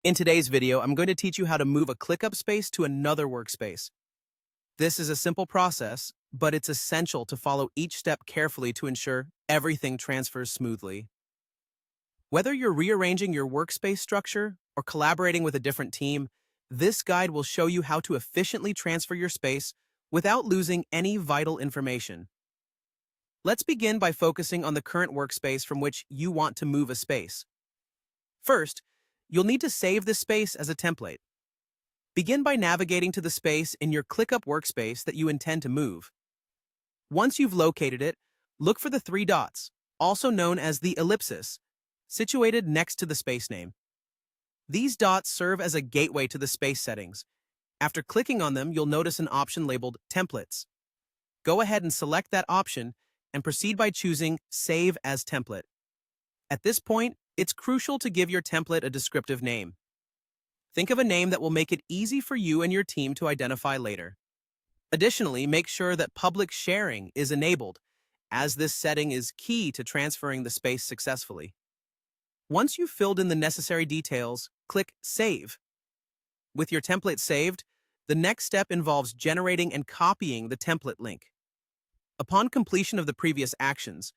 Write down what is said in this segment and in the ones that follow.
In today's video, I'm going to teach you how to move a ClickUp space to another workspace. This is a simple process, but it's essential to follow each step carefully to ensure everything transfers smoothly. Whether you're rearranging your workspace structure or collaborating with a different team, this guide will show you how to efficiently transfer your space without losing any vital information. Let's begin by focusing on the current workspace from which you want to move a space. First, you'll need to save this space as a template. Begin by navigating to the space in your ClickUp workspace that you intend to move. Once you've located it, look for the three dots, also known as the ellipsis, situated next to the space name. These dots serve as a gateway to the space settings. After clicking on them, you'll notice an option labeled Templates. Go ahead and select that option and proceed by choosing Save as Template. At this point, it's crucial to give your template a descriptive name. Think of a name that will make it easy for you and your team to identify later. Additionally, make sure that public sharing is enabled, as this setting is key to transferring the space successfully. Once you've filled in the necessary details, click Save. With your template saved, the next step involves generating and copying the template link. Upon completion of the previous actions,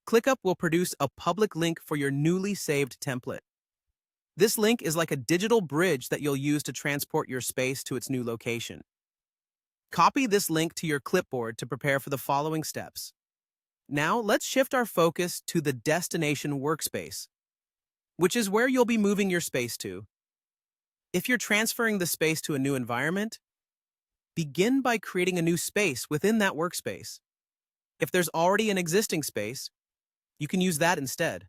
ClickUp will produce a public link for your newly saved template. This link is like a digital bridge that you'll use to transport your space to its new location. Copy this link to your clipboard to prepare for the following steps. Now, let's shift our focus to the destination workspace, which is where you'll be moving your space to. If you're transferring the space to a new environment, begin by creating a new space within that workspace. If there's already an existing space, you can use that instead.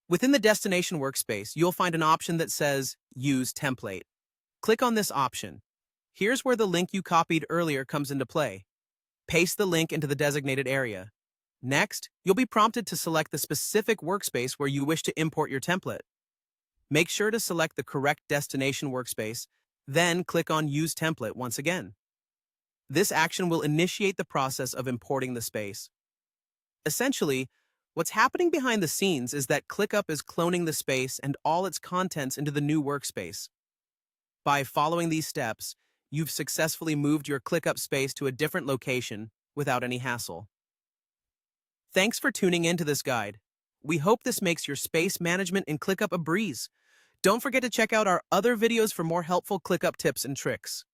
Within the destination workspace, you'll find an option that says Use Template. Click on this option. Here's where the link you copied earlier comes into play. Paste the link into the designated area. Next, you'll be prompted to select the specific workspace where you wish to import your template. Make sure to select the correct destination workspace, then click on Use Template once again. This action will initiate the process of importing the space. Essentially, what's happening behind the scenes is that ClickUp is cloning the space and all its contents into the new workspace. By following these steps, you've successfully moved your ClickUp space to a different location without any hassle. Thanks for tuning into this guide. We hope this makes your space management in ClickUp a breeze. Don't forget to check out our other videos for more helpful ClickUp tips and tricks.